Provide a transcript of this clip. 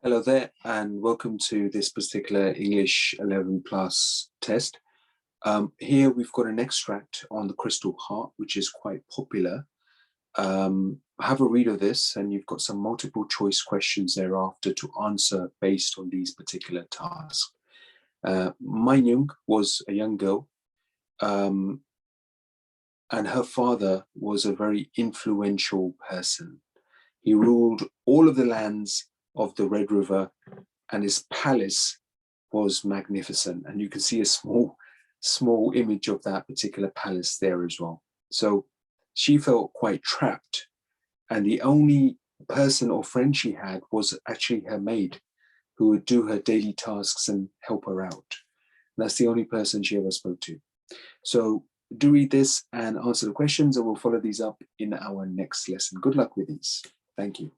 Hello there, and welcome to this particular English 11 plus test. Here we've got an extract on the Crystal Heart, which is quite popular. Have a read of this, and you've got some multiple choice questions thereafter to answer based on these particular tasks. Mein Jung was a young girl, and her father was a very influential person. He ruled all of the lands of the Red River, and his palace was magnificent. And you can see a small image of that particular palace there as well. So she felt quite trapped, and the only person or friend she had was actually her maid, who would do her daily tasks and help her out. And that's the only person she ever spoke to. So do read this and answer the questions, and we'll follow these up in our next lesson. Good luck with these. Thank you.